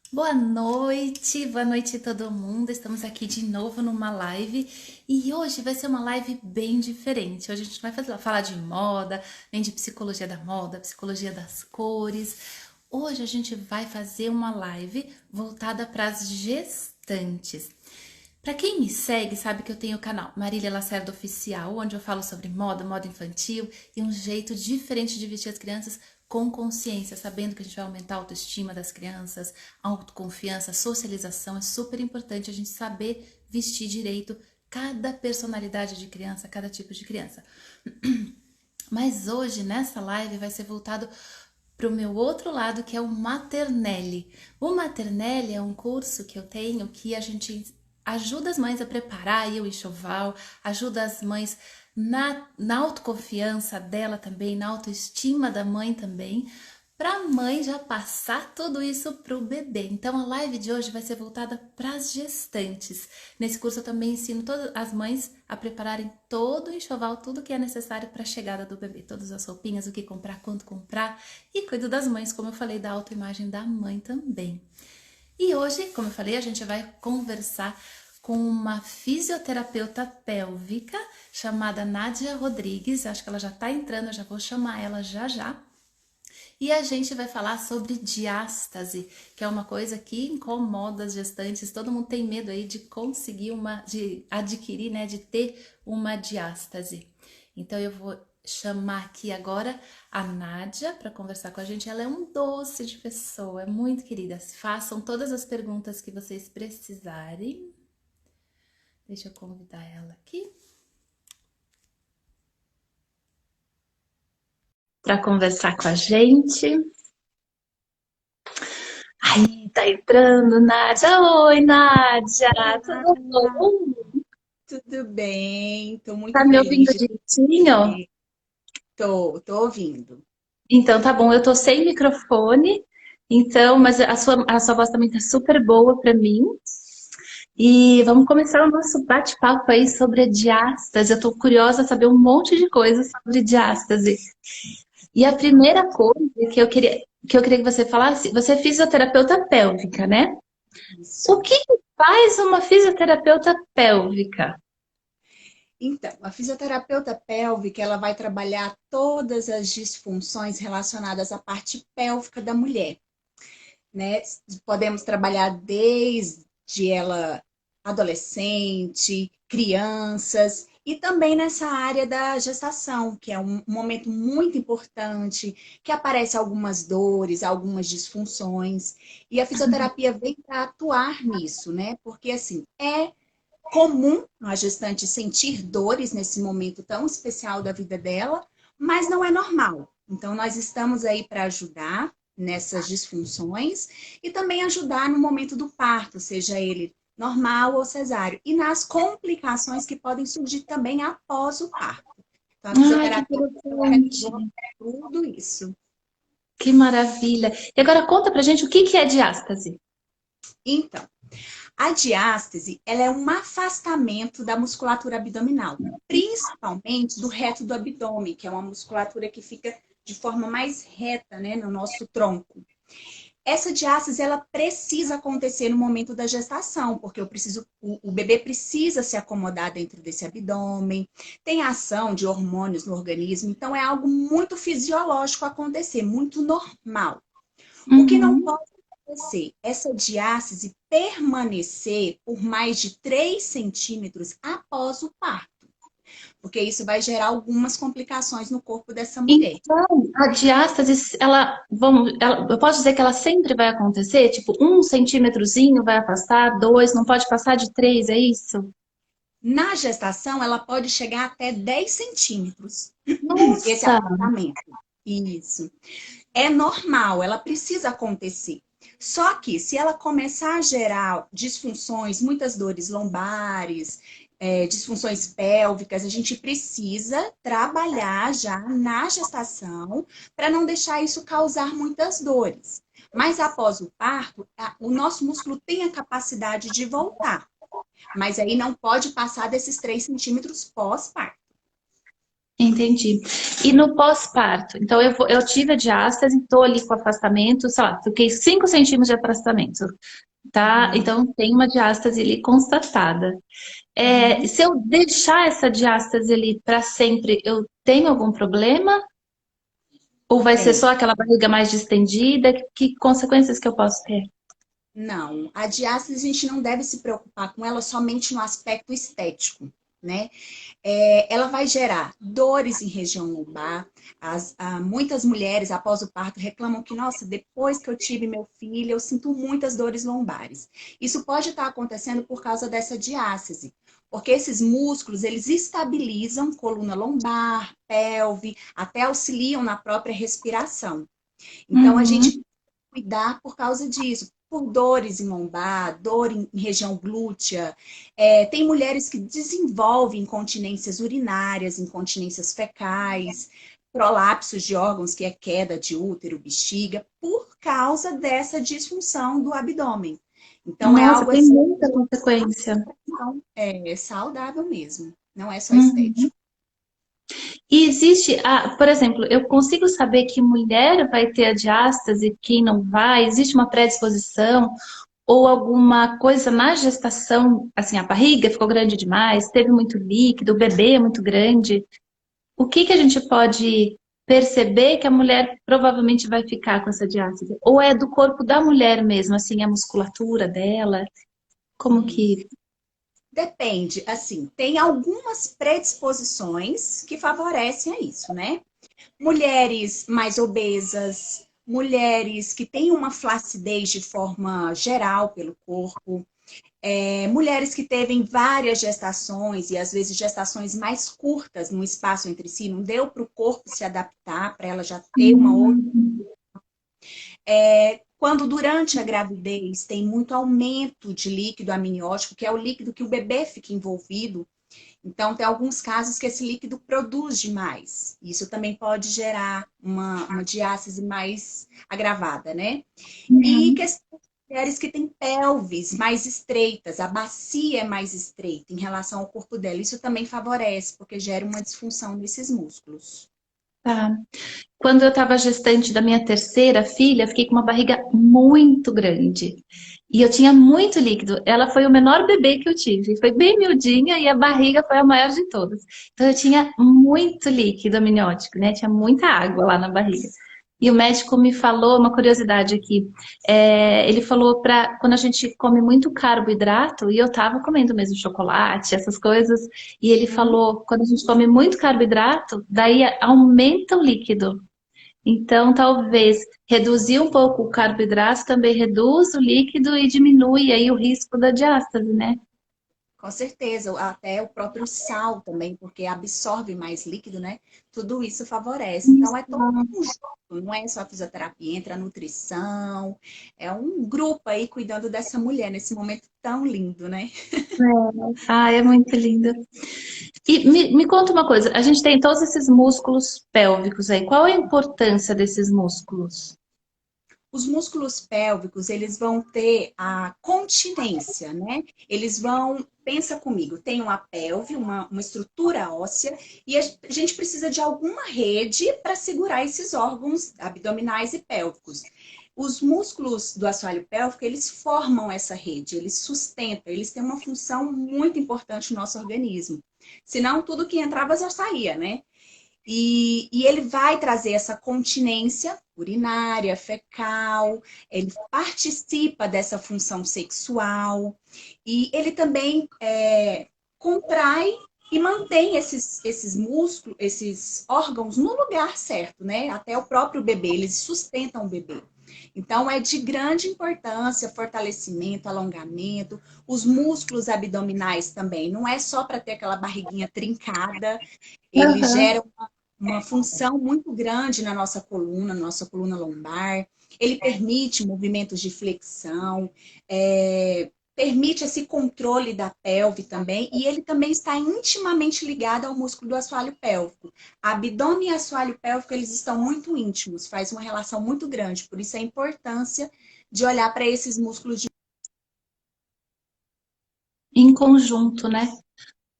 Boa noite todo mundo. Estamos aqui de novo numa live e hoje vai ser uma live bem diferente. Hoje a gente não vai falar de moda, nem de psicologia da moda, psicologia das cores. Hoje a gente vai fazer uma live voltada para as gestantes. Para quem me segue, sabe que eu tenho o canal Marília Lacerda Oficial, onde eu falo sobre moda, moda infantil e um jeito diferente de vestir as crianças com consciência, sabendo que a gente vai aumentar a autoestima das crianças, a autoconfiança, a socialização. É super importante a gente saber vestir direito cada personalidade de criança, cada tipo de criança. Mas hoje, nessa live, vai ser voltado para o meu outro lado, que é o Maternelle. O Maternelle é um curso que eu tenho que a gente ajuda as mães a preparar aí o enxoval, ajuda as mães na autoconfiança dela também, na autoestima da mãe também, para a mãe já passar tudo isso para o bebê. Então a live de hoje vai ser voltada para as gestantes. Nesse curso eu também ensino todas as mães a prepararem todo o enxoval, tudo que é necessário para a chegada do bebê, todas as roupinhas, o que comprar, quanto comprar, e cuido das mães, como eu falei, da autoimagem da mãe também. E hoje, como eu falei, a gente vai conversar com uma fisioterapeuta pélvica chamada Nádia Rodrigues. Acho que ela já está entrando, eu já vou chamar ela já já. E a gente vai falar sobre diástase, que é uma coisa que incomoda as gestantes. Todo mundo tem medo aí de conseguir de adquirir, né, de ter uma diástase. Então eu vou chamar aqui agora a Nádia para conversar com a gente. Ela é um doce de pessoa, é muito querida. Façam todas as perguntas que vocês precisarem. Deixa eu convidar ela aqui para conversar com a gente. Aí, tá entrando, Nádia. Oi, Nádia. Olá, Tudo bom? tudo bem? Estou Tá muito me ouvindo feliz de direitinho? ter. Tô ouvindo. Então tá bom, eu tô sem microfone, então, mas a sua voz também tá super boa pra mim. E vamos começar o nosso bate-papo aí sobre a diástase. Eu tô curiosa a saber um monte de coisas sobre diástase. E a primeira coisa que eu queria que você falasse, você é fisioterapeuta pélvica, né? O Isso. que faz uma fisioterapeuta pélvica? Então, a fisioterapeuta pélvica, ela vai trabalhar todas as disfunções relacionadas à parte pélvica da mulher, né? Podemos trabalhar desde ela adolescente, crianças e também nessa área da gestação, que é um momento muito importante, que aparecem algumas dores, algumas disfunções, e a fisioterapia vem para atuar nisso, né? Porque assim, é comum a gestante sentir dores nesse momento tão especial da vida dela, mas não é normal. Então, nós estamos aí para ajudar nessas disfunções e também ajudar no momento do parto, seja ele normal ou cesáreo, e nas complicações que podem surgir também após o parto. Então, a Ai, que fisioterapia trabalha interessante. tudo isso. Que maravilha. E agora conta pra gente o que que é diástase. Então, a diástase, ela é um afastamento da musculatura abdominal, principalmente do reto do abdômen, que é uma musculatura que fica de forma mais reta, né, no nosso tronco. Essa diástase, ela precisa acontecer no momento da gestação, porque o bebê precisa se acomodar dentro desse abdômen, tem ação de hormônios no organismo, então é algo muito fisiológico acontecer, muito normal. O que não Uhum. pode acontecer? Essa diástase permanecer por mais de 3 centímetros após o parto, porque isso vai gerar algumas complicações no corpo dessa mulher. Então, a diástase, eu posso dizer que ela sempre vai acontecer? Tipo, 1 centímetrozinho vai afastar, dois, não pode passar de 3, é isso? Na gestação, ela pode chegar até 10 centímetros, esse Nossa! afastamento. Isso. É normal, ela precisa acontecer. Só que se ela começar a gerar disfunções, muitas dores lombares, disfunções pélvicas, a gente precisa trabalhar já na gestação para não deixar isso causar muitas dores. Mas após o parto, o nosso músculo tem a capacidade de voltar. Mas aí não pode passar desses 3 centímetros pós-parto. Entendi. E no pós-parto? Então, eu tive a diástase, estou ali com afastamento, sei lá, fiquei 5 centímetros de afastamento, tá? Uhum, Então, tem uma diástase ali constatada. uhum. Se eu deixar essa diástase ali para sempre, eu tenho algum problema? Ou vai ser só Tem. aquela barriga mais distendida? Que consequências que eu posso ter? Não, a diástase a gente não deve se preocupar com ela somente no aspecto estético, né? Ela vai gerar dores em região lombar. Muitas mulheres, após o parto, reclamam que, nossa, depois que eu tive meu filho, eu sinto muitas dores lombares. Isso pode estar acontecendo por causa dessa diástase, porque esses músculos, eles estabilizam coluna lombar, pelve, até auxiliam na própria respiração. Então, a gente Uhum. cuidar por causa disso, por dores em lombar, dor em região glútea. Tem mulheres que desenvolvem incontinências urinárias, incontinências fecais, prolapsos de órgãos, que é queda de útero, bexiga, por causa dessa disfunção do abdômen. Então, é Nossa, algo tem assim, muita consequência. saudável mesmo, não é só Uhum. estético. E existe, por exemplo, eu consigo saber que mulher vai ter a diástase, quem não vai? Existe uma predisposição ou alguma coisa na gestação? Assim, a barriga ficou grande demais, teve muito líquido, o bebê é muito grande. O que que a gente pode perceber que a mulher provavelmente vai ficar com essa diástase? Ou é do corpo da mulher mesmo, assim, a musculatura dela? Como Uhum. que... Depende, assim, tem algumas predisposições que favorecem a isso, né? Mulheres mais obesas, mulheres que têm uma flacidez de forma geral pelo corpo, mulheres que teve várias gestações e às vezes gestações mais curtas no espaço entre si, não deu para o corpo se adaptar, para ela já ter uma outra. Hum, Quando durante a gravidez tem muito aumento de líquido amniótico, que é o líquido que o bebê fica envolvido, então, tem alguns casos que esse líquido produz demais. Isso também pode gerar uma diástase mais agravada, né? E uhum. questão de mulheres que têm pelves mais estreitas, a bacia é mais estreita em relação ao corpo dela. Isso também favorece, porque gera uma disfunção nesses músculos. Tá. Quando eu estava gestante da minha terceira filha, fiquei com uma barriga muito grande. E eu tinha muito líquido. Ela foi o menor bebê que eu tive. Foi bem miudinha e a barriga foi a maior de todas. Então eu tinha muito líquido amniótico, né? Tinha muita água lá na barriga. E o médico me falou uma curiosidade aqui. Ele falou para quando a gente come muito carboidrato, e eu tava comendo mesmo chocolate, essas coisas, e ele Uhum. falou, quando a gente come muito carboidrato, daí aumenta o líquido. Então, talvez reduzir um pouco o carboidrato também reduz o líquido e diminui aí o risco da diástase, né? Com certeza, até o próprio sal também, porque absorve mais líquido, né? Tudo isso favorece. Então, é todo um conjunto, não é só a fisioterapia, entra a nutrição, é um grupo aí cuidando dessa mulher nesse momento tão lindo, né? Ah, é muito lindo. E me conta uma coisa, a gente tem todos esses músculos pélvicos aí. Qual é a importância desses músculos? Os músculos pélvicos, eles vão ter a continência, né? Eles vão, pensa comigo, tem uma pelve, uma estrutura óssea, e a gente precisa de alguma rede para segurar esses órgãos abdominais e pélvicos. Os músculos do assoalho pélvico, eles formam essa rede, eles sustentam, eles têm uma função muito importante no nosso organismo. Senão, tudo que entrava já saía, né? E ele vai trazer essa continência urinária, fecal, ele participa dessa função sexual e ele também contrai e mantém esses músculos, esses órgãos no lugar certo, né? Até o próprio bebê, eles sustentam o bebê. Então, é de grande importância fortalecimento, alongamento, os músculos abdominais também. Não é só para ter aquela barriguinha trincada, ele Aham. gera uma função muito grande na nossa coluna lombar. Ele permite movimentos de flexão, permite esse controle da pelve também, e ele também está intimamente ligado ao músculo do assoalho pélvico. Abdômen e assoalho pélvico, eles estão muito íntimos, faz uma relação muito grande, por isso a importância de olhar para esses músculos de... Em conjunto, né?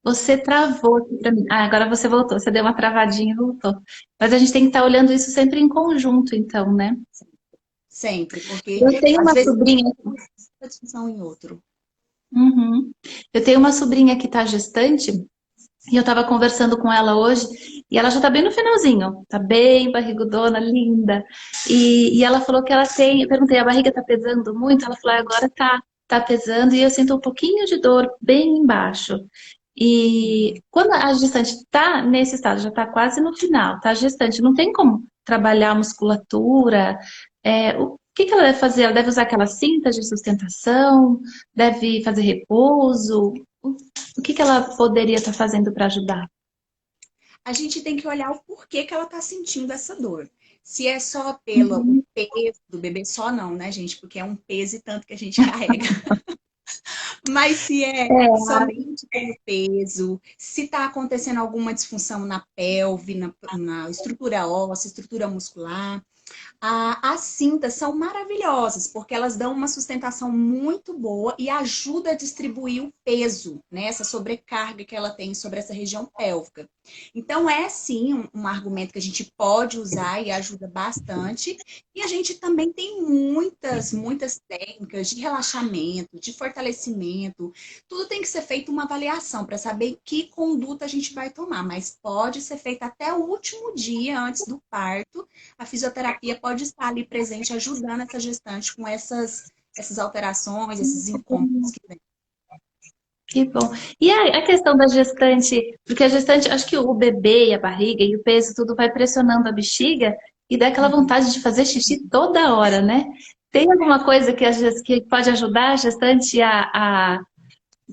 Você travou aqui para mim. Ah, agora você voltou. Você deu uma travadinha e voltou. Mas a gente tem que estar olhando isso sempre em conjunto, então, né? Sempre, porque Eu tenho às uma vezes sobrinha. a discussão em outro. Uhum. Eu tenho uma sobrinha que está gestante e eu estava conversando com ela hoje e ela já está bem no finalzinho, tá bem barrigudona, linda. E ela falou que ela tem. Eu perguntei, a barriga tá pesando muito? Ela falou, "Ah, agora tá pesando e eu sinto um pouquinho de dor bem embaixo. E quando a gestante está nesse estado, já está quase no final, tá gestante, não tem como trabalhar a musculatura. O que que ela deve fazer? Ela deve usar aquelas cintas de sustentação? Deve fazer repouso? O que que ela poderia estar fazendo para ajudar? A gente tem que olhar o porquê que ela está sentindo essa dor. Se é só pelo o Uhum. peso do bebê, só não, né, gente? Porque é um peso e tanto que a gente carrega. Mas se é somente pelo peso, se está acontecendo alguma disfunção na pelve, na estrutura óssea, estrutura muscular, as cintas são maravilhosas, porque elas dão uma sustentação muito boa e ajuda a distribuir o peso, né? Essa sobrecarga que ela tem sobre essa região pélvica. Então, é sim um argumento que a gente pode usar e ajuda bastante. E a gente também tem muitas técnicas de relaxamento, de fortalecimento. Tudo tem que ser feito uma avaliação para saber que conduta a gente vai tomar, mas pode ser feita até o último dia antes do parto. A fisioterapia pode estar ali presente, ajudando essa gestante com essas alterações, esses incômodos que vem. Que bom. E a questão da gestante, porque a gestante, acho que o bebê, e a barriga e o peso, tudo vai pressionando a bexiga e dá aquela Uhum. vontade de fazer xixi toda hora, né? Tem alguma coisa que, que pode ajudar a gestante a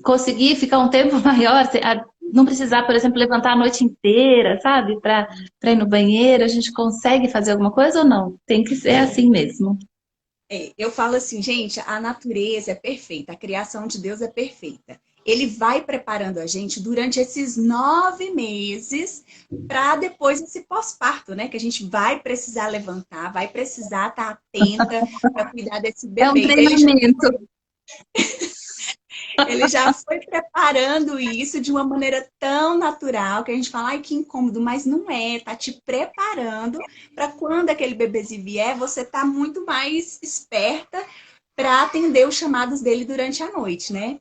conseguir ficar um tempo maior, a não precisar, por exemplo, levantar a noite inteira, sabe? Para ir no banheiro, a gente consegue fazer alguma coisa ou não? Tem que ser assim mesmo. Eu falo assim, gente, a natureza é perfeita, a criação de Deus é perfeita. Ele vai preparando a gente durante esses 9 meses para depois esse pós-parto, né? Que a gente vai precisar levantar, vai precisar estar atenta para cuidar desse É um bebê. Então, treinamento. ele já foi preparando isso de uma maneira tão natural que a gente fala, ai, que incômodo, mas não é, tá te preparando para quando aquele bebezinho vier, você tá muito mais esperta para atender os chamados dele durante a noite, né?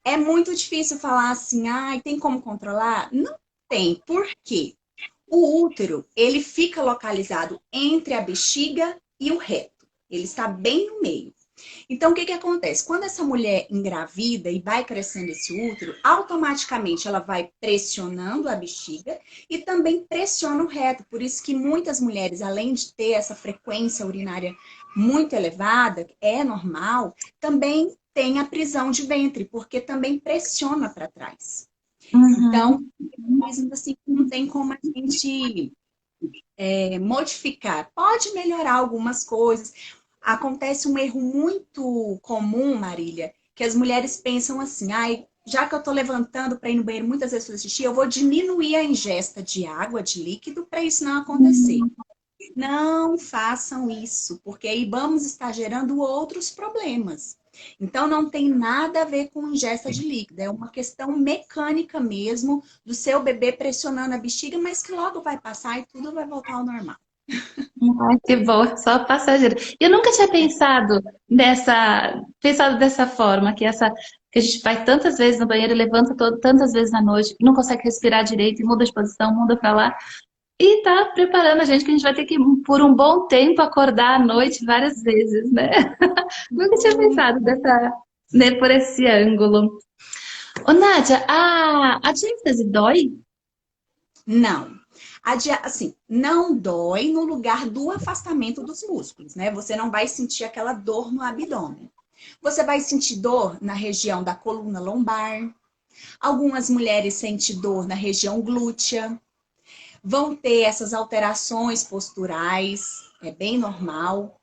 É muito difícil falar assim, ai, tem como controlar? Não tem. Por quê? O útero, ele fica localizado entre a bexiga e o reto. Ele está bem no meio. Então, o que que acontece? Quando essa mulher engravida e vai crescendo esse útero, automaticamente ela vai pressionando a bexiga e também pressiona o reto. Por isso que muitas mulheres, além de ter essa frequência urinária muito elevada, é normal, também tem a prisão de ventre, porque também pressiona para trás. Então, Uhum. mesmo assim, não tem como a gente modificar. Pode melhorar algumas coisas. Acontece um erro muito comum, Marília, que as mulheres pensam assim, ai, já que eu tô levantando para ir no banheiro muitas vezes fazer xixi, eu vou diminuir a ingesta de água, de líquido, para isso não acontecer. Não façam isso, porque aí vamos estar gerando outros problemas. Então, não tem nada a ver com ingesta de líquido, é uma questão mecânica mesmo do seu bebê pressionando a bexiga, mas que logo vai passar e tudo vai voltar ao normal. Ai, que bom, só passageiro. Eu nunca tinha pensado dessa forma, que a gente vai tantas vezes no banheiro, levanta tantas vezes na noite, não consegue respirar direito, e muda de posição, muda pra lá, e tá preparando a gente que a gente vai ter que, por um bom tempo, acordar à noite várias vezes, né? Nunca tinha pensado né, por esse ângulo. Ô, Nádia, a diástase dói? Não. Assim, não dói no lugar do afastamento dos músculos, né? Você não vai sentir aquela dor no abdômen. Você vai sentir dor na região da coluna lombar. Algumas mulheres sentem dor na região glútea. Vão ter essas alterações posturais, é bem normal.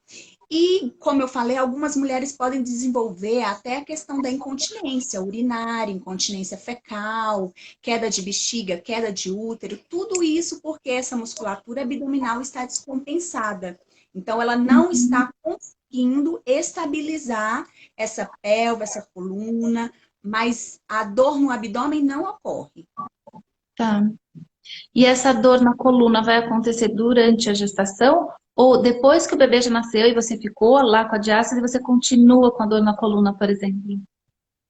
E, como eu falei, algumas mulheres podem desenvolver até a questão da incontinência urinária, incontinência fecal, queda de bexiga, queda de útero, tudo isso porque essa musculatura abdominal está descompensada. Então, ela não está conseguindo estabilizar essa pelve, essa coluna, mas a dor no abdômen não ocorre. Tá. E essa dor na coluna vai acontecer durante a gestação? Ou depois que o bebê já nasceu e você ficou lá com a diástase, você continua com a dor na coluna, por exemplo?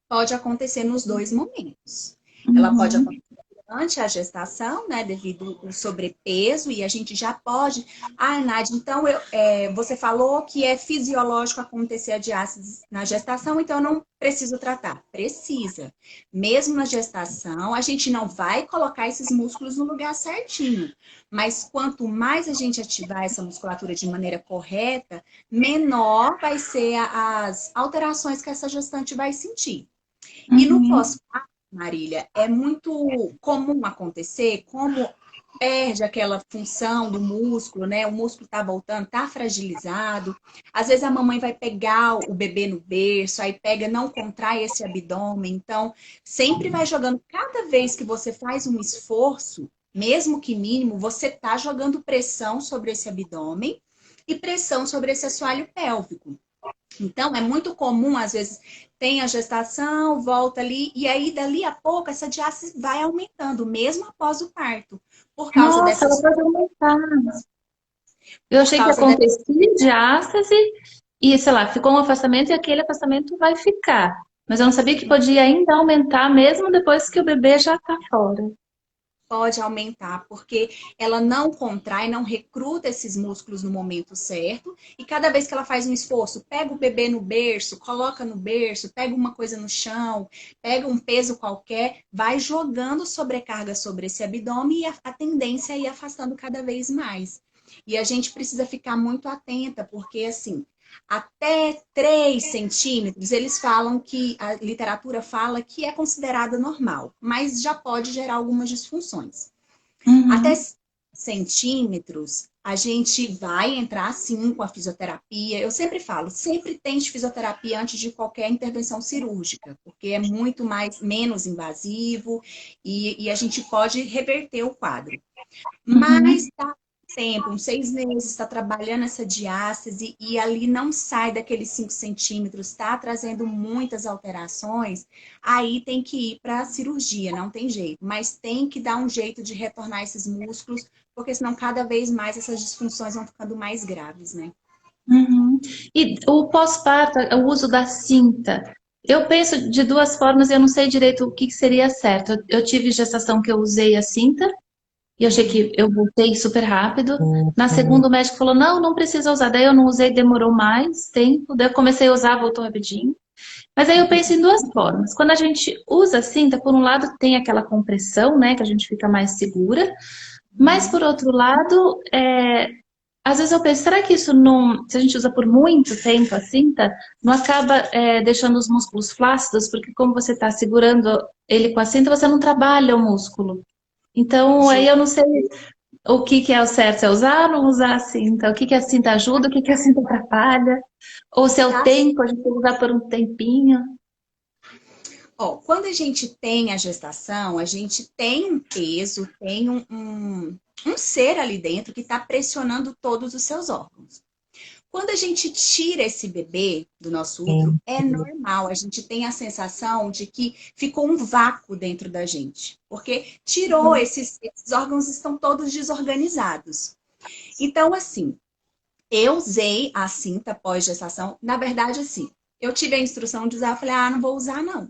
Pode acontecer nos dois momentos. Ela pode Uhum. acontecer durante a gestação, né, devido ao sobrepeso, e a gente já pode. Ah, Nádia, então você falou que é fisiológico acontecer a diástase na gestação, então eu não preciso tratar. Precisa. Mesmo na gestação, a gente não vai colocar esses músculos no lugar certinho. Mas quanto mais a gente ativar essa musculatura de maneira correta, menor vai ser as alterações que essa gestante vai sentir. E no Uhum. pós-parto, Marília, é muito comum acontecer, como perde aquela função do músculo, né? O músculo tá voltando, tá fragilizado. Às vezes a mamãe vai pegar o bebê no berço, aí pega, não contrai esse abdômen. Então, sempre vai jogando. Cada vez que você faz um esforço, mesmo que mínimo, você tá jogando pressão sobre esse abdômen e pressão sobre esse assoalho pélvico. Então, é muito comum, às vezes, tem a gestação, volta ali, e aí, dali a pouco, essa diástase vai aumentando, mesmo após o parto, por causa Nossa, ela dessas, pode aumentar. Eu por achei que causa dessa, acontecia diástase e, sei lá, ficou um afastamento e aquele afastamento vai ficar. Mas eu não sabia que podia ainda aumentar mesmo depois que o bebê já tá fora. pode aumentar, porque ela não contrai, não recruta esses músculos no momento certo, e cada vez que ela faz um esforço, pega o bebê no berço, coloca no berço, pega uma coisa no chão, pega um peso qualquer, vai jogando sobrecarga sobre esse abdômen e a tendência é ir afastando cada vez mais. E a gente precisa ficar muito atenta, porque assim, até 3 centímetros, eles falam que, a literatura fala que é considerada normal, mas já pode gerar algumas disfunções. Até Uhum. centímetros, a gente vai entrar sim com a fisioterapia. Eu sempre falo, sempre tente fisioterapia antes de qualquer intervenção cirúrgica, porque é muito menos invasivo e a gente pode reverter o quadro. Mas Uhum. tá tempo, uns 6 meses, está trabalhando essa diástase e ali não sai daqueles 5 centímetros, está trazendo muitas alterações, aí tem que ir para a cirurgia, não tem jeito. Mas tem que dar um jeito de retornar esses músculos, porque senão cada vez mais essas disfunções vão ficando mais graves, né? Uhum. E o pós-parto, o uso da cinta. Eu penso de duas formas, eu não sei direito o que que seria certo. Eu tive gestação que eu usei a cinta e eu achei que Uhum. eu voltei super rápido. Na segunda, o médico falou: não, não precisa usar. Daí eu não usei, demorou mais tempo. Daí eu comecei a usar, voltou rapidinho. Mas aí eu penso em duas formas. Quando a gente usa a cinta, por um lado tem aquela compressão, né, que a gente fica mais segura. Mas por Uhum. outro lado, às vezes eu penso, será que isso não, se a gente usa por muito tempo a cinta, não acaba deixando os músculos flácidos? Porque como você está segurando ele com a cinta, você não trabalha o músculo. Então, aí Ju, eu não sei o que que é o certo, se é usar ou não usar a cinta, o que que a cinta ajuda, o que que a cinta atrapalha, ou se é o tá. tempo, a gente tem que usar por um tempinho. Ó, quando a gente tem a gestação, a gente tem um peso, tem um ser ali dentro que está pressionando todos os seus órgãos. Quando a gente tira esse bebê do nosso útero, é normal, a gente tem a sensação de que ficou um vácuo dentro da gente, porque tirou esses órgãos estão todos desorganizados. Então, assim, eu usei a cinta pós-gestação, na verdade, assim, eu tive a instrução de usar, eu falei, não vou usar, não.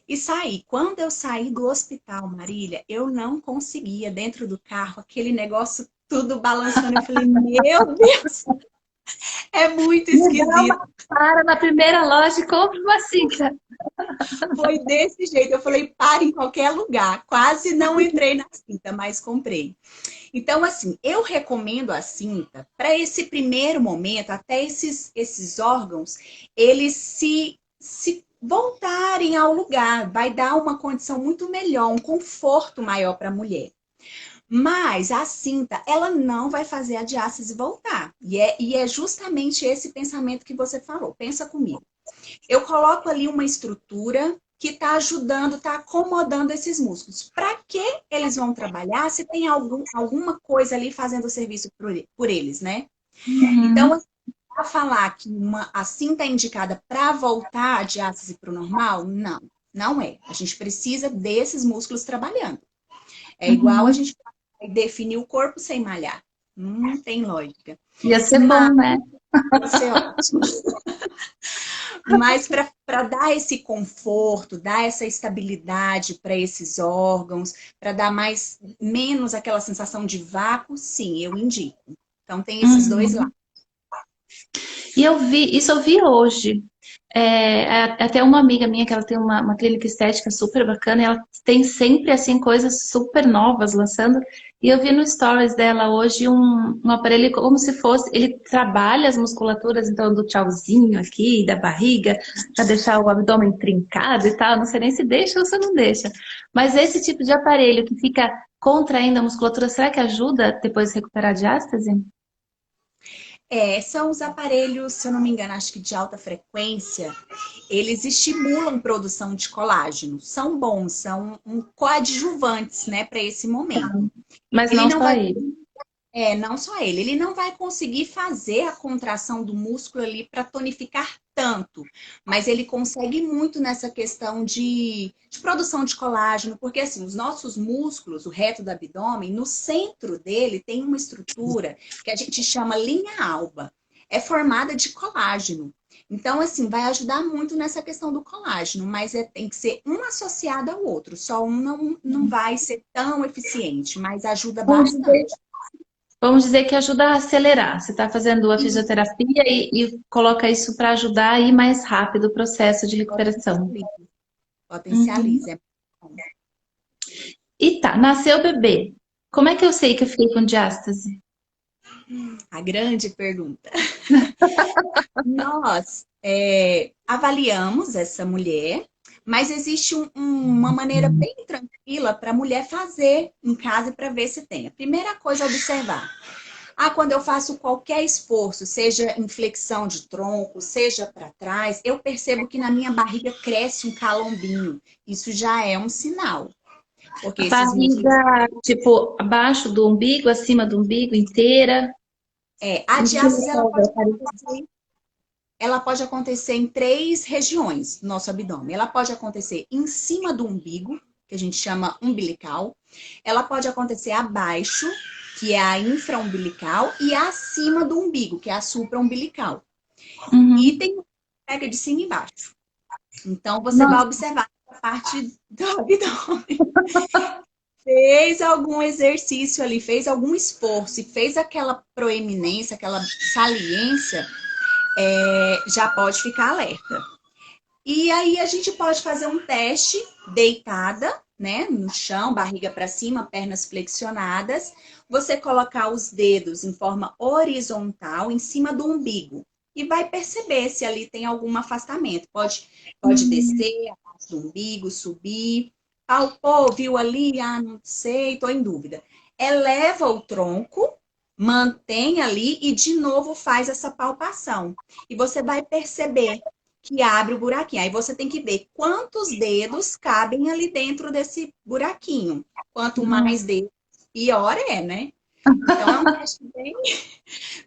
E saí. Quando eu saí do hospital, Marília, eu não conseguia dentro do carro, aquele negócio tudo balançando. Eu falei, meu Deus, é muito Me dá esquisito. uma para na primeira loja e compra uma cinta. Foi desse jeito. Eu falei, para em qualquer lugar. Quase não entrei na cinta, mas comprei. Então, assim, eu recomendo a cinta para esse primeiro momento, até esses órgãos, eles se voltarem ao lugar. Vai dar uma condição muito melhor, um conforto maior para a mulher. Mas a cinta, ela não vai fazer a diástase voltar. E é justamente esse pensamento que você falou. Pensa comigo. Eu coloco ali uma estrutura que está ajudando, está acomodando esses músculos. Para que eles vão trabalhar se tem alguma coisa ali fazendo o serviço por eles, né? Então, Uhum. assim, para falar que a cinta é indicada para voltar a diástase para o normal, não. Não é. A gente precisa desses músculos trabalhando. É igual a Uhum. gente definir o corpo sem malhar. Não tem lógica. Ia ser Mas bom, né? ia ser ótimo. Mas para dar esse conforto, dar essa estabilidade para esses órgãos, para dar menos aquela sensação de vácuo, sim, eu indico. Então tem esses dois lados. Uhum. E isso eu vi hoje. Até uma amiga minha que ela tem uma clínica estética super bacana e ela tem sempre assim coisas super novas lançando. E eu vi no stories dela hoje um aparelho como se fosse, ele trabalha as musculaturas então do tchauzinho aqui, da barriga, para deixar o abdômen trincado e tal. Não sei nem se deixa ou se não deixa. Mas esse tipo de aparelho que fica contraindo a musculatura, será que ajuda depois a recuperar a diástase? São os aparelhos, se eu não me engano, acho que de alta frequência, eles estimulam produção de colágeno. São bons, são coadjuvantes, né, para esse momento. Mas Ele não não só vai ele. Não só ele não vai conseguir fazer a contração do músculo ali para tonificar tanto, mas ele consegue muito nessa questão de produção de colágeno, porque assim, os nossos músculos, o reto do abdômen, no centro dele tem uma estrutura que a gente chama linha alba, é formada de colágeno. Então, assim, vai ajudar muito nessa questão do colágeno, mas tem que ser um associado ao outro, só um não vai ser tão eficiente, mas ajuda Vamos dizer bastante. Vamos dizer que ajuda a acelerar. Você está fazendo a fisioterapia e coloca isso para ajudar a ir mais rápido o processo de recuperação. Potencializa. Uhum. Potencializa. E tá, nasceu o bebê. Como é que eu sei que eu fiquei com diástase? A grande pergunta. Nós avaliamos essa mulher, mas existe uma maneira bem tranquila para a mulher fazer em casa para ver se tem. A primeira coisa é observar. Quando eu faço qualquer esforço, seja em flexão de tronco, seja para trás, eu percebo que na minha barriga cresce um calombinho. Isso já é um sinal, porque A esses músculos. barriga, tipo, abaixo do umbigo, acima do umbigo, inteira. A Em que diástase lugar? ela pode acontecer em três regiões do nosso abdômen. Ela pode acontecer em cima do umbigo, que a gente chama umbilical. Ela pode acontecer abaixo, que é a infraumbilical, e acima do umbigo, que é a supraumbilical. E Uhum. tem uma pega de cima e embaixo. Então, você vai Nossa, observar a parte do abdômen. Fez algum exercício ali, fez algum esforço e fez aquela proeminência, aquela saliência, já pode ficar alerta. E aí a gente pode fazer um teste deitada, né, no chão, barriga para cima, pernas flexionadas. Você colocar os dedos em forma horizontal em cima do umbigo e vai perceber se ali tem algum afastamento. Pode descer abaixo do umbigo, subir. Palpou, viu ali? Não sei, estou em dúvida. Eleva o tronco, mantém ali e de novo faz essa palpação. E você vai perceber que abre o buraquinho. Aí você tem que ver quantos dedos cabem ali dentro desse buraquinho. Quanto mais nossa. dedos, pior é, né? Então é um teste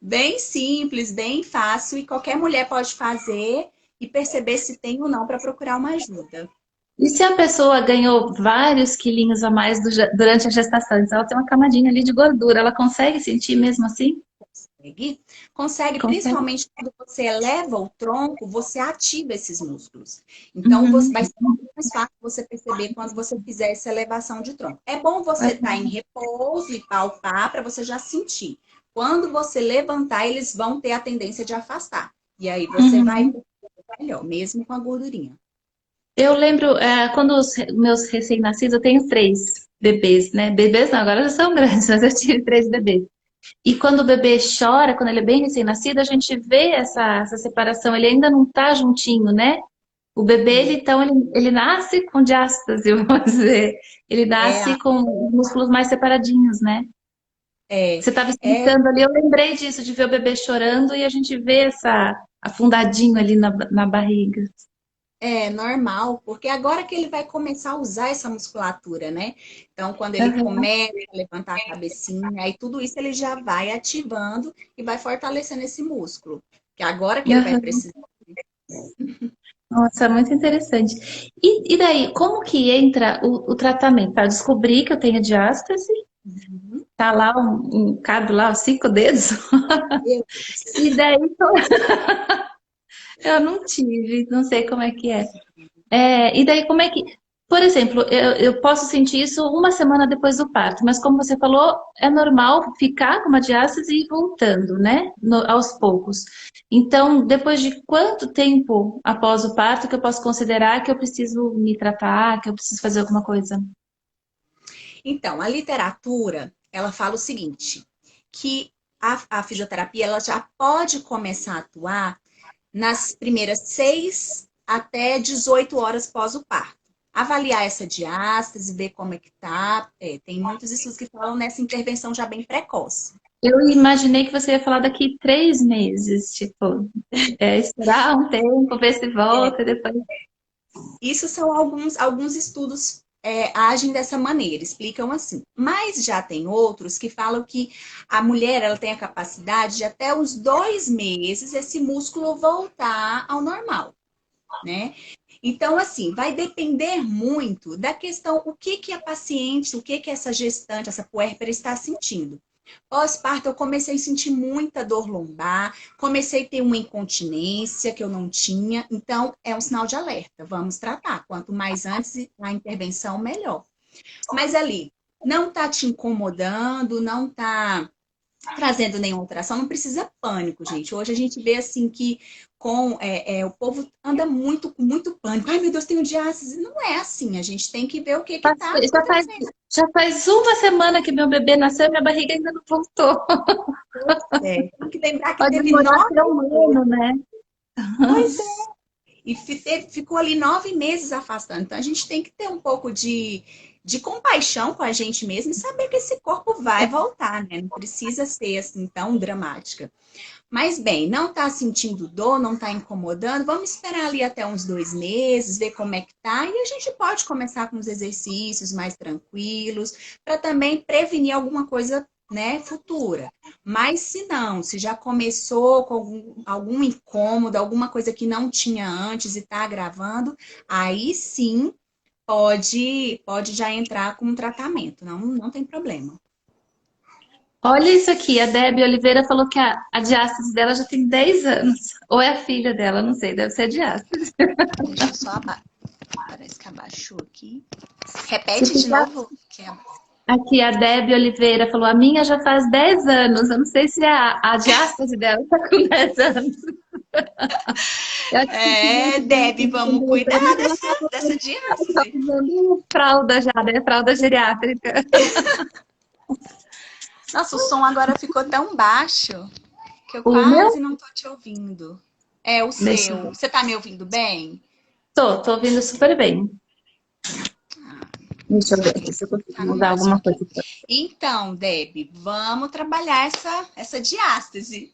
bem simples, bem fácil e qualquer mulher pode fazer e perceber se tem ou não para procurar uma ajuda. E se a pessoa ganhou vários quilinhos a mais durante a gestação, então ela tem uma camadinha ali de gordura, ela consegue sentir mesmo assim? Consegue, Consegue. principalmente quando você eleva o tronco, você ativa esses músculos. Então, Uhum. vai ser mais fácil você perceber quando você fizer essa elevação de tronco. É bom você estar em repouso e palpar para você já sentir. Quando você levantar, eles vão ter a tendência de afastar. E aí você vai Uhum. perceber melhor, mesmo com a gordurinha. Eu lembro, quando os meus recém-nascidos, eu tenho três bebês, né? Bebês não, agora já são grandes, mas eu tive três bebês. E quando o bebê chora, quando ele é bem recém-nascido, a gente vê essa separação, ele ainda não tá juntinho, né? O bebê, ele, É, então, ele nasce com diástase, vamos dizer. Ele é, nasce com os músculos mais separadinhos, né? é, Você estava é explicando ali, eu lembrei disso, de ver o bebê chorando e a gente vê essa afundadinho ali na barriga. É normal, porque agora que ele vai começar a usar essa musculatura, né? Então, quando ele Aham. começa a levantar a cabecinha, aí tudo isso ele já vai ativando e vai fortalecendo esse músculo. Que agora que ele vai Aham. precisar. Nossa, muito interessante. E daí, como que entra o tratamento? Tá, eu descobri que eu tenho diástase, Uhum. tá lá cabe lá os 5 dedos. Meu E Deus. daí eu não tive, não sei como é que é. E daí, como é que. Por exemplo, eu posso sentir isso uma semana depois do parto, mas como você falou, é normal ficar com uma diástase e ir voltando, né? Aos poucos. Então, depois de quanto tempo após o parto que eu posso considerar que eu preciso me tratar, que eu preciso fazer alguma coisa? Então, a literatura, ela fala o seguinte, que a fisioterapia, ela já pode começar a atuar nas primeiras 6 até 18 horas pós o parto. Avaliar essa diástase, ver como é que tá. Tem muitos estudos que falam nessa intervenção já bem precoce. Eu imaginei que você ia falar daqui 3 meses, tipo, esperar um tempo, ver se É, volta, e depois. isso são alguns estudos agem dessa maneira, explicam assim. Mas já tem outros que falam que a mulher ela tem a capacidade de até os 2 meses esse músculo voltar ao normal, né? Então, assim, vai depender muito da questão, o que que a paciente, o que que essa gestante, essa puérpera está sentindo. Pós-parto, eu comecei a sentir muita dor lombar, comecei a ter uma incontinência que eu não tinha, então é um sinal de alerta. Vamos tratar. Quanto mais antes a intervenção, melhor. Mas ali, não tá te incomodando, não tá trazendo nenhuma alteração, não precisa pânico, gente. Hoje a gente vê assim que o povo anda muito com muito pânico. Ai, meu Deus, tenho diástase. Não é assim. A gente tem que ver o que que tá Já faz, acontecendo. já faz uma semana que meu bebê nasceu e minha barriga ainda não voltou. Tem que lembrar que Pode teve demorar até 9 meses. 1 ano, né? Pois é. E ficou ali 9 meses afastando. Então a gente tem que ter um pouco de compaixão com a gente mesmo e saber que esse corpo vai voltar, né? Não precisa ser assim tão dramática. Mas bem, não está sentindo dor, não está incomodando, vamos esperar ali até uns 2 meses, ver como é que tá, e a gente pode começar com os exercícios mais tranquilos, para também prevenir alguma coisa, né, futura. Mas se não, se já começou com algum incômodo, alguma coisa que não tinha antes e está agravando, aí sim pode já entrar com um tratamento, não tem problema. Olha isso aqui, a Debbie Oliveira falou que a diástase dela já tem 10 anos. Ou é a filha dela, não sei, deve ser a diástase. Deixa eu só abaixar. Parece que abaixou aqui. Se Repete de ficar novo. aqui, a Debbie Oliveira falou, a minha já faz 10 anos. Eu não sei se a diástase dela está com 10 anos. Eu acho que esse dia É, que ela Deb, tem vamos 10 cuidar anos, dessa tá diástase. usando fralda já, né? Fralda geriátrica. Nossa, o som agora ficou tão baixo que eu O meu? quase não tô te ouvindo. É o Deixa eu seu. ver. Você tá me ouvindo bem? Tô ouvindo super bem. Deixa eu ver aqui se eu consigo Tá no mudar máximo alguma aqui. coisa. Então, Deb, vamos trabalhar essa diástase.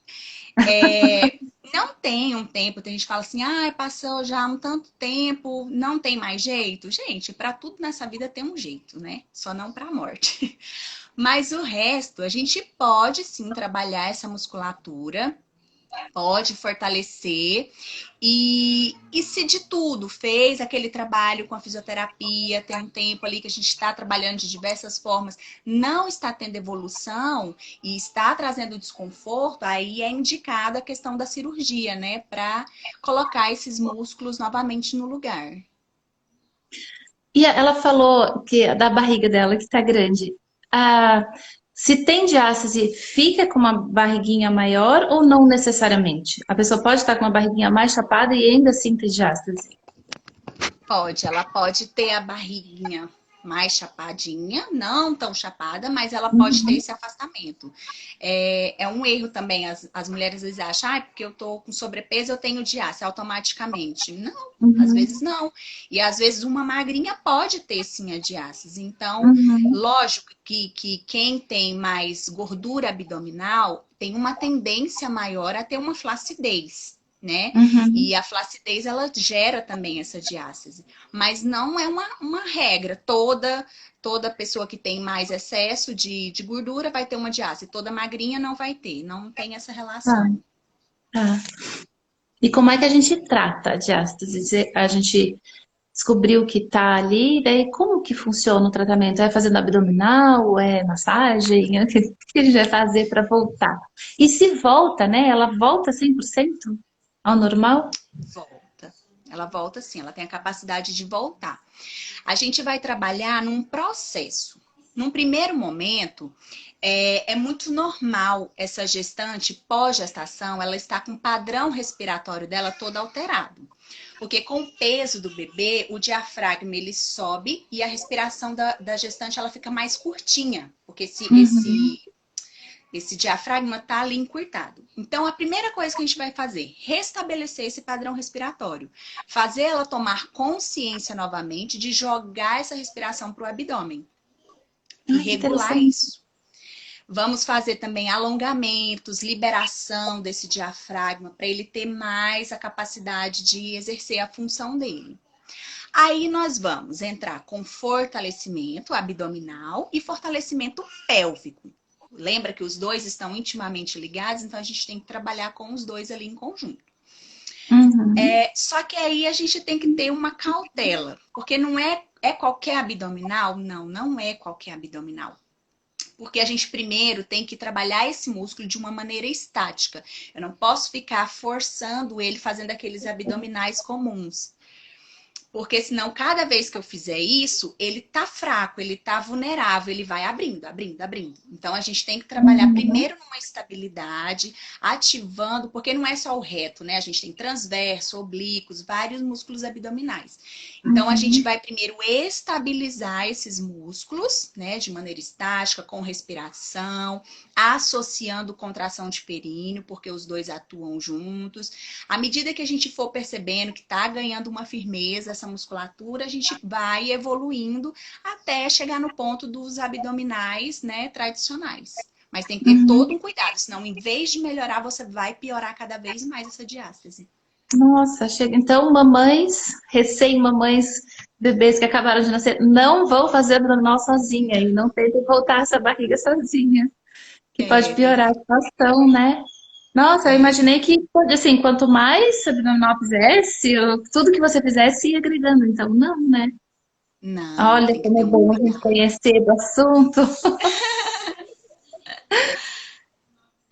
É, não tem um tempo, tem gente que fala assim, ah, passou já um tanto tempo, não tem mais jeito. Gente, para tudo nessa vida tem um jeito, né? Só não para a morte. Mas o resto, a gente pode sim trabalhar essa musculatura, pode fortalecer. E se de tudo fez aquele trabalho com a fisioterapia, tem um tempo ali que a gente está trabalhando de diversas formas, não está tendo evolução e está trazendo desconforto, aí é indicada a questão da cirurgia, né? Para colocar esses músculos novamente no lugar. E ela falou que da barriga dela que está grande. Ah, se tem diástase, fica com uma barriguinha maior ou não necessariamente? A pessoa pode estar com uma barriguinha mais chapada e ainda assim ter diástase. Pode, ela pode ter a barriguinha mais chapadinha, não tão chapada, mas ela pode ter Uhum, esse afastamento. É um erro também, as mulheres às vezes acham, ah, porque eu tô com sobrepeso, eu tenho diástase automaticamente. Não, às vezes uhum, não. E às vezes uma magrinha pode ter sim a diástase. Então, uhum, lógico que quem tem mais gordura abdominal tem uma tendência maior a ter uma flacidez, né? uhum. E a flacidez, ela gera também essa diástase. Mas não é uma regra. Toda pessoa que tem mais excesso de gordura vai ter uma diástase. Toda magrinha não vai ter. Não tem essa Tá, relação. tá. E como é que a gente trata a diástase? A gente descobriu que tá ali, daí como que funciona o tratamento? É fazendo abdominal? É massagem? O que a gente vai fazer para voltar? E se volta, né? Ela volta 100% ao normal? Volta. Ela volta sim, ela tem a capacidade de voltar. A gente vai trabalhar num processo. Num primeiro momento, é muito normal essa gestante pós-gestação, ela está com o padrão respiratório dela todo alterado. Porque com o peso do bebê, o diafragma ele sobe e a respiração da gestante ela fica mais curtinha. Porque Uhum. esse diafragma está ali encurtado. Então, a primeira coisa que a gente vai fazer, restabelecer esse padrão respiratório. Fazer ela tomar consciência novamente de jogar essa respiração para o abdômen e Ah, que regular interessante. isso. Vamos fazer também alongamentos, liberação desse diafragma para ele ter mais a capacidade de exercer a função dele. Aí nós vamos entrar com fortalecimento abdominal e fortalecimento pélvico. Lembra que os dois estão intimamente ligados, então a gente tem que trabalhar com os dois ali em conjunto. Uhum. Só que aí a gente tem que ter uma cautela, porque não é qualquer abdominal? Não, não é qualquer abdominal. Porque a gente primeiro tem que trabalhar esse músculo de uma maneira estática. Eu não posso ficar forçando ele fazendo aqueles abdominais comuns. Porque senão, cada vez que eu fizer isso, ele tá fraco, ele tá vulnerável, ele vai abrindo, abrindo, abrindo. Então, a gente tem que trabalhar Uhum. primeiro numa estabilidade, ativando, porque não é só o reto, né? A gente tem transverso, oblíquos, vários músculos abdominais. Então, a gente Uhum. vai primeiro estabilizar esses músculos, né? De maneira estática, com respiração, associando contração de períneo, porque os dois atuam juntos. À medida que a gente for percebendo que está ganhando uma firmeza essa musculatura, a gente vai evoluindo até chegar no ponto dos abdominais, né, tradicionais. Mas tem que ter todo Uhum. um cuidado, senão em vez de melhorar, você vai piorar cada vez mais essa diástase. Nossa, chega. Então, mamães, recém-mamães, bebês que acabaram de nascer, não vão fazer abdominal sozinha e não tentem voltar essa barriga sozinha, que pode Tem que piorar a situação, né? Nossa, eu é, imaginei que, assim, quanto mais abdominal fizesse, tudo que você fizesse ia agregando. Então, não, né? não, Olha tem que como ter é um bom a gente cuidado. conhecer do assunto.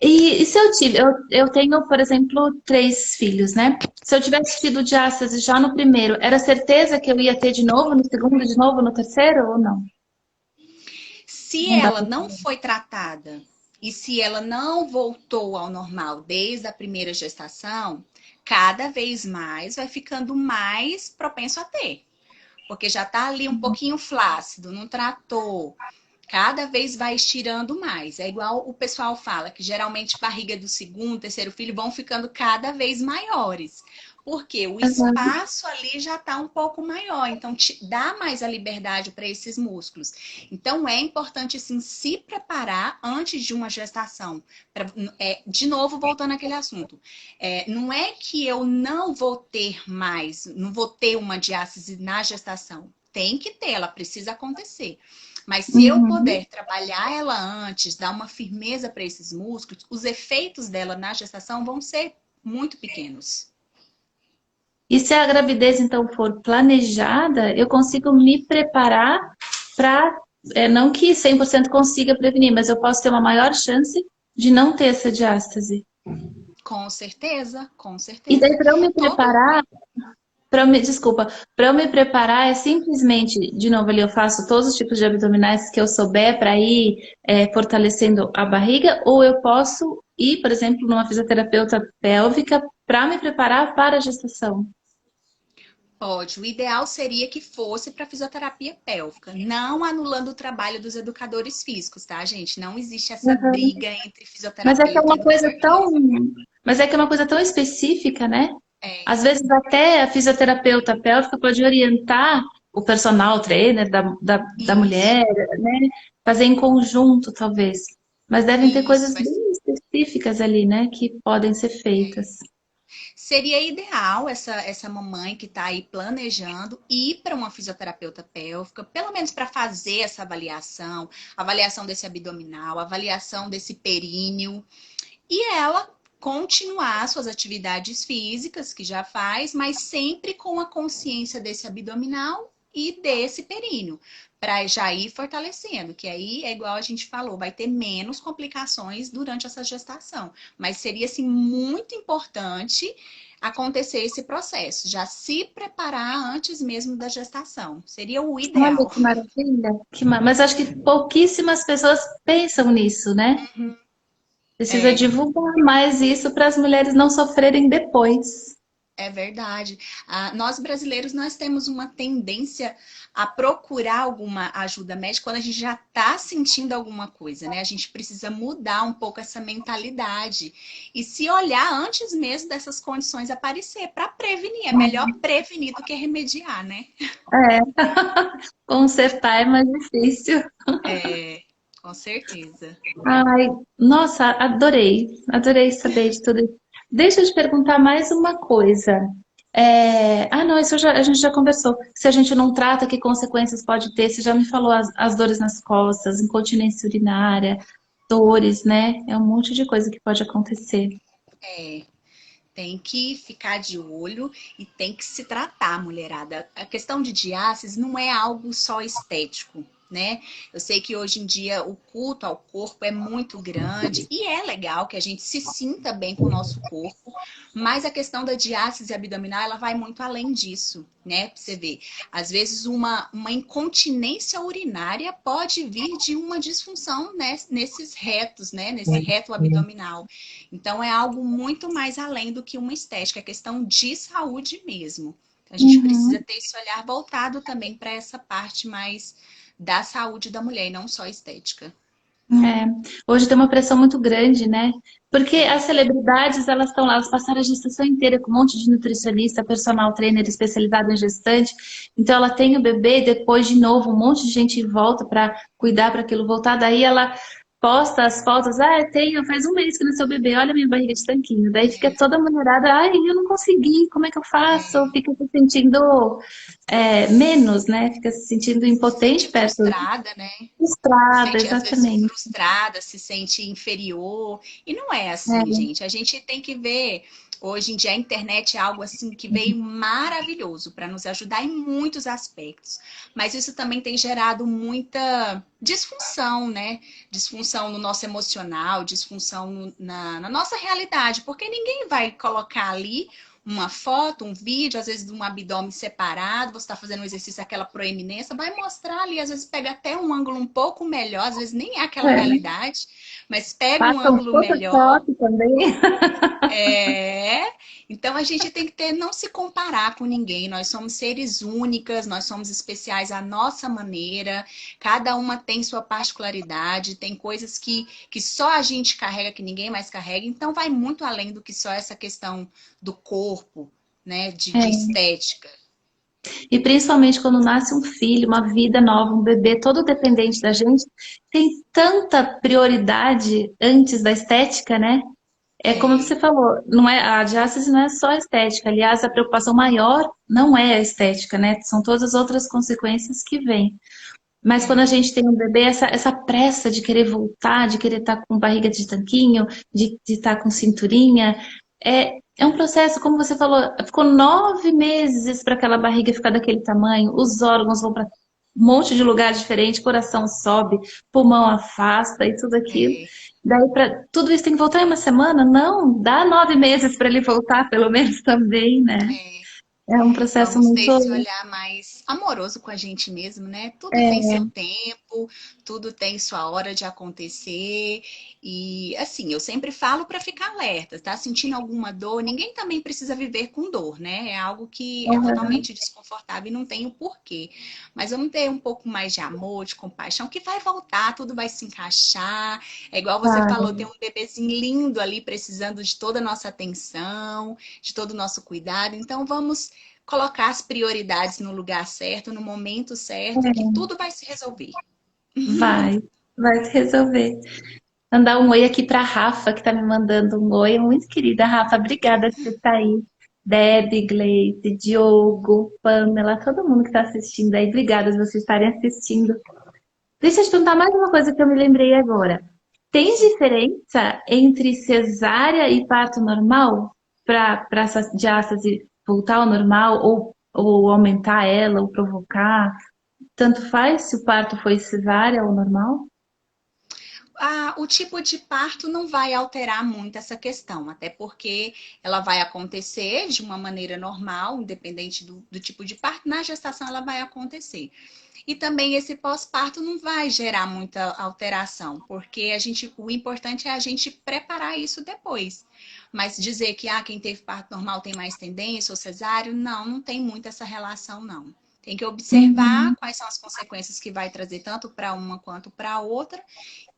E se eu tive, eu tenho, por exemplo, 3 filhos, né? Se eu tivesse tido diástase já no primeiro, era certeza que eu ia ter de novo no segundo, de novo no terceiro ou não? Se Não dá ela pra não saber. foi tratada e se ela não voltou ao normal desde a primeira gestação, cada vez mais vai ficando mais propenso a ter. Porque já está ali um pouquinho flácido, não tratou. Cada vez vai estirando mais. É igual o pessoal fala, que geralmente barriga do segundo, terceiro filho vão ficando cada vez maiores. Porque o Aham. espaço ali já está um pouco maior, então te dá mais a liberdade para esses músculos. Então é importante sim se preparar antes de uma gestação. De novo, voltando àquele assunto. Não é que eu não vou ter mais, não vou ter uma diástase na gestação. Tem que ter, ela precisa acontecer. Mas se eu Uhum. puder trabalhar ela antes, dar uma firmeza para esses músculos, os efeitos dela na gestação vão ser muito pequenos. E se a gravidez, então, for planejada, eu consigo me preparar para, não que 100% consiga prevenir, mas eu posso ter uma maior chance de não ter essa diástase. Com certeza, com E daí, certeza. para eu me Todo. preparar, desculpa, para eu me preparar é simplesmente, de novo ali eu faço todos os tipos de abdominais que eu souber para ir fortalecendo a barriga, ou eu posso ir, por exemplo, numa fisioterapeuta pélvica para me preparar para a gestação. Pode. O ideal seria que fosse para fisioterapia pélvica, não anulando o trabalho dos educadores físicos, tá, gente? Não existe essa Uhum. briga entre Mas é que é fisioterapeuta e uma coisa educador tão, físico. mas é que é uma coisa tão específica, né? É, Às vezes até a fisioterapeuta pélvica pode orientar o personal trainer da isso, mulher, né? Fazer em conjunto, talvez. Mas devem ter isso. coisas bem específicas ali, né? Que podem ser feitas. Seria ideal essa mamãe que está aí planejando ir para uma fisioterapeuta pélvica, pelo menos para fazer essa avaliação, avaliação desse abdominal, avaliação desse períneo, e ela continuar suas atividades físicas, que já faz, mas sempre com a consciência desse abdominal e desse períneo, para já ir fortalecendo, que aí é igual a gente falou, vai ter menos complicações durante essa gestação. Mas seria, assim, muito importante acontecer esse processo, já se preparar antes mesmo da gestação. Seria o Olha ideal. que maravilha. Mas acho que pouquíssimas pessoas pensam nisso, né? Precisa É, divulgar mais isso para as mulheres não sofrerem depois. é verdade. Nós brasileiros, nós temos uma tendência a procurar alguma ajuda médica quando a gente já está sentindo alguma coisa, né? A gente precisa mudar um pouco essa mentalidade e se olhar antes mesmo dessas condições aparecer para prevenir. É melhor prevenir do que remediar, né? É, consertar é mais difícil. É, com certeza. Ai, nossa, adorei saber de tudo isso. Deixa eu te perguntar mais uma coisa. Não, a gente já conversou. Se a gente não trata, que consequências pode ter? Você já me falou as dores nas costas, incontinência urinária, dores, né? É um monte de coisa que pode acontecer. É. Tem que ficar de olho e tem que se tratar, mulherada. A questão de diástase não é algo só estético, né? Eu sei que hoje em dia o culto ao corpo é muito grande e é legal que a gente se sinta bem com o nosso corpo, mas a questão da diástase abdominal, ela vai muito além disso, né? Pra você ver, às vezes uma incontinência urinária pode vir de uma disfunção, né, nesses retos, né? Nesse reto abdominal. Então, é algo muito mais além do que uma estética, é questão de saúde mesmo. Então, a gente precisa Uhum. ter esse olhar voltado também para essa parte mais da saúde da mulher, e não só estética. É, hoje tem uma pressão muito grande, né? Porque as É, celebridades, elas estão lá, elas passaram a gestação inteira com um monte de nutricionista, personal trainer especializado em gestante. Então ela tem o bebê e depois de novo um monte de gente volta para cuidar para aquilo voltar. Daí ela posta as fotos, faz um mês que nasceu o bebê, olha a minha barriga de tanquinho. Daí fica toda mulherada, ai, eu não consegui, como é que eu faço? é. Fica se sentindo menos, né? Fica se sentindo Se sente impotente perto, frustrada, né? Se frustrada, sente às vezes exatamente. frustrada, se sente inferior. E não é assim, É. gente. A gente tem que ver. Hoje em dia a internet é algo assim que veio maravilhoso para nos ajudar em muitos aspectos. Mas isso também tem gerado muita disfunção, né? Disfunção no nosso emocional, disfunção na nossa realidade, porque ninguém vai colocar ali uma foto, um vídeo, às vezes de um abdômen separado, você está fazendo um exercício, aquela proeminência, vai mostrar ali, às vezes pega até um ângulo um pouco melhor, às vezes nem é aquela É. realidade, mas pega um Passa um ângulo melhor. Photoshop também. É, então a gente tem que ter, não se comparar com ninguém. Nós somos seres únicas, nós somos especiais à nossa maneira. Cada uma tem sua particularidade, tem coisas que só a gente carrega, que ninguém mais carrega. Então vai muito além do que só essa questão do corpo, né? De É. estética. E principalmente quando nasce um filho, uma vida nova, um bebê todo dependente da gente, tem tanta prioridade antes da estética, né? É como É, você falou, não é, a diástase não é só a estética. Aliás, a preocupação maior não é a estética, né? São todas as outras consequências que vêm. Mas quando a é, gente tem um bebê, essa pressa de querer voltar, de querer estar com barriga de tanquinho, de estar com cinturinha, é um processo, como você falou, ficou 9 meses para aquela barriga ficar daquele tamanho, os órgãos vão para um monte de lugar diferente, coração sobe, pulmão afasta e tudo aquilo. é. Daí, para tudo isso tem que voltar em uma semana? Não, dá 9 meses para ele voltar, pelo menos também, né? É. É um processo Vamos ter esse muito. olhar mais amoroso com a gente mesmo, né? Tudo tem É, seu tempo, tudo tem sua hora de acontecer. E assim, eu sempre falo para ficar alerta, tá? Sentindo alguma dor, ninguém também precisa viver com dor, né? É algo que é aham, totalmente desconfortável e não tem o porquê. Mas vamos ter um pouco mais de amor, de compaixão, que vai voltar, tudo vai se encaixar. É igual você falou, vai. tem um bebezinho lindo ali precisando de toda a nossa atenção, de todo o nosso cuidado. Então vamos colocar as prioridades no lugar certo, no momento certo, que tudo vai se resolver. Vai, vai se resolver. Mandar um oi aqui para Rafa, que está me mandando um oi. Muito querida, Rafa. Obrigada por você estar aí. Deb, Gleide, Diogo, Pamela, todo mundo que está assistindo aí. Obrigada por vocês estarem assistindo. Deixa eu te perguntar mais uma coisa que eu me lembrei agora. Tem Sim. diferença entre cesárea e parto normal para essa diástase voltar ao normal ou aumentar ela ou provocar? Tanto faz se o parto foi cesárea ou normal? O tipo de parto não vai alterar muito essa questão, até porque ela vai acontecer de uma maneira normal, independente do tipo de parto, na gestação ela vai acontecer. E também esse pós-parto não vai gerar muita alteração, porque o importante é a gente preparar isso depois. Mas dizer que quem teve parto normal tem mais tendência ou cesáreo, não tem muito essa relação, não. Tem que observar Uhum, quais são as consequências que vai trazer tanto para uma quanto para a outra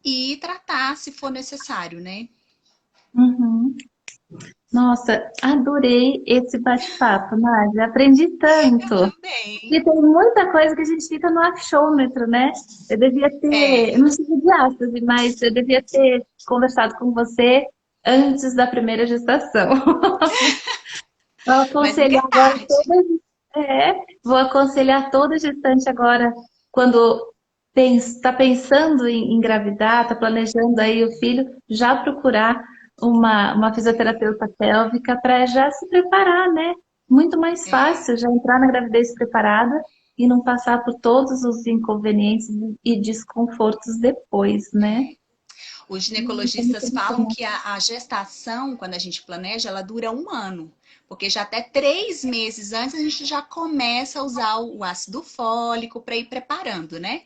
e tratar se for necessário, né? uhum. Nossa, adorei esse bate-papo, Nádia. Aprendi Eu tanto. também. E tem muita coisa que a gente fica no achômetro, né? Eu devia ter, eu É, não tive diástase, mas eu devia ter conversado com você antes da primeira gestação. Vou mas nunca aconselhar é agora tarde. vou aconselhar toda gestante agora, quando está pensando em engravidar, está planejando aí o filho, já procurar uma fisioterapeuta pélvica para já se preparar, né? Muito mais É, fácil já entrar na gravidez preparada e não passar por todos os inconvenientes e desconfortos depois, né? os Isso é muito ginecologistas falam bacana. que a gestação, quando a gente planeja, ela dura 1 ano. Porque já até 3 meses antes a gente já começa a usar o ácido fólico para ir preparando, né?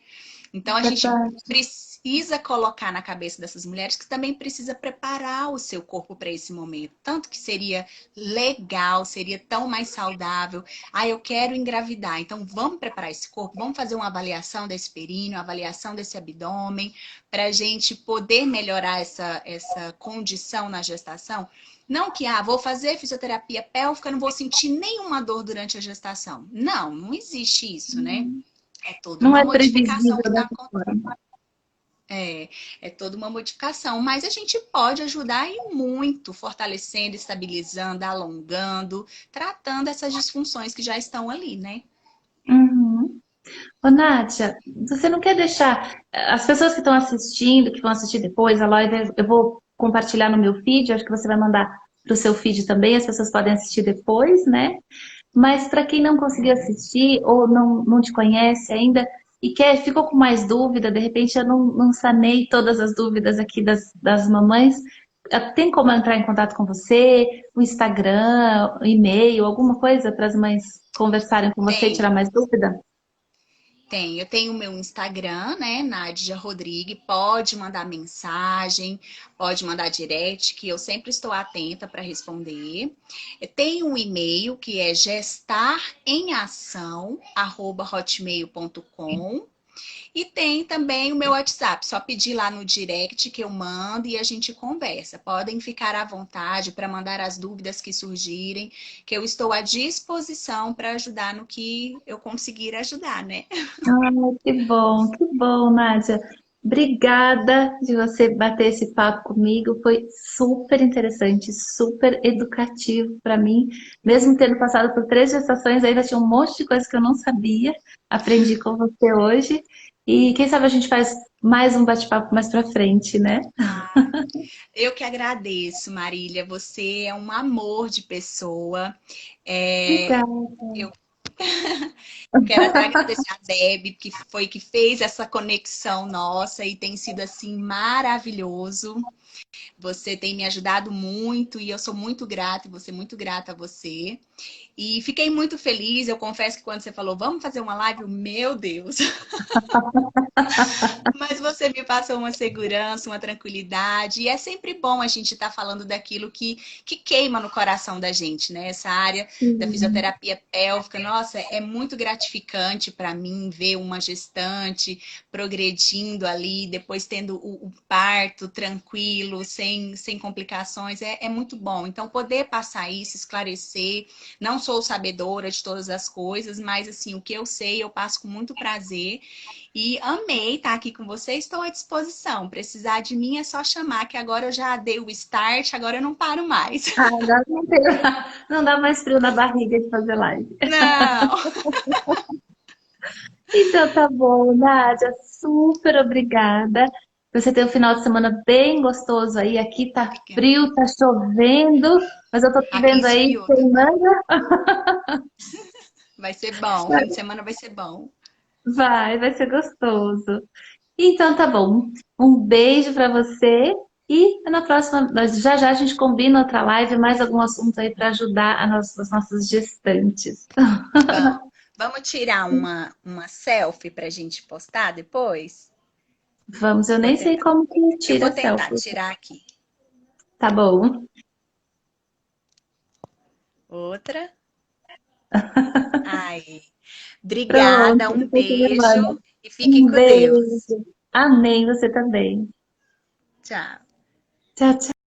Então a gente Verdade. precisa colocar na cabeça dessas mulheres que também precisa preparar o seu corpo para esse momento. Tanto que seria legal, seria tão mais saudável. Eu quero engravidar, então vamos preparar esse corpo, vamos fazer uma avaliação desse períneo, uma avaliação desse abdômen, para a gente poder melhorar essa condição na gestação. Não que, vou fazer fisioterapia pélvica, não vou sentir nenhuma dor durante a gestação. Não existe isso, né? É toda Não uma é modificação previsível que está dessa acontecendo. forma. É toda uma modificação, mas a gente pode ajudar e muito, fortalecendo, estabilizando, alongando, tratando essas disfunções que já estão ali, né? Uhum. Ô, Nádia, você não quer deixar as pessoas que estão assistindo, que vão assistir depois a live, eu vou compartilhar no meu feed, acho que você vai mandar para o seu feed também, as pessoas podem assistir depois, né? Mas para quem não conseguiu assistir ou não te conhece ainda e ficou com mais dúvida, de repente eu não sanei todas as dúvidas aqui das mamães, tem como entrar em contato com você, o Instagram, o e-mail, alguma coisa para as mães conversarem com você e tirar Tem. mais dúvida? Eu tenho o meu Instagram, né, Nádia Rodrigues, pode mandar mensagem, pode mandar direct, que eu sempre estou atenta para responder. Tem um e-mail que é gestaremeação@hotmail.com. E tem também o meu WhatsApp, só pedir lá no direct que eu mando e a gente conversa. Podem ficar à vontade para mandar as dúvidas que surgirem, que eu estou à disposição para ajudar no que eu conseguir ajudar, né? Que bom, Nádia. Obrigada de você bater esse papo comigo. Foi super interessante, super educativo para mim. Mesmo tendo passado por 3 gestações, ainda tinha um monte de coisa que eu não sabia. Aprendi com você hoje. E quem sabe a gente faz mais um bate-papo mais para frente, né? Ah, eu que agradeço, Marília. Você é um amor de pessoa. É, Obrigada. eu Eu quero até agradecer a Deb, que fez essa conexão nossa e tem sido assim maravilhoso. Você tem me ajudado muito e eu sou muito grata e vou ser muito grata a você. E fiquei muito feliz. Eu confesso que quando você falou, vamos fazer uma live, meu Deus. Mas você me passou uma segurança, uma tranquilidade. E é sempre bom a gente estar falando daquilo que queima no coração da gente, né? Essa área da Sim. fisioterapia pélvica, nossa, é muito gratificante para mim ver uma gestante progredindo ali, depois tendo o parto tranquilo, sem complicações, é muito bom. Então, poder passar isso, esclarecer. Não sou sabedora de todas as coisas, mas assim, o que eu sei, eu passo com muito prazer. E amei estar aqui com você, estou à disposição. Precisar de mim é só chamar, que agora eu já dei o start, agora eu não paro mais. Ah, agora não dá mais frio na barriga de fazer live. Não! Então tá bom, Nádia, super obrigada. Você tem um final de semana bem gostoso aí. Aqui tá Obrigada. frio, tá chovendo, mas eu tô te Aqui vendo aí esfriou sem também. manga. Vai ser bom, fim de semana vai ser bom. Vai ser gostoso. Então tá bom. Um beijo pra você e na próxima, já já a gente combina outra live, mais algum assunto aí para ajudar as nossas gestantes. Vamos. Vamos tirar uma selfie pra gente postar depois? Vamos, eu Vou nem sei tentar. como que Eu tira vou a tentar selfie. tirar aqui. Tá bom. Outra. Ai. Obrigada, Pronto, um depois você me manda. beijo e fiquem Um com Deus. beijo. Amém, você também. Tchau. Tchau, tchau.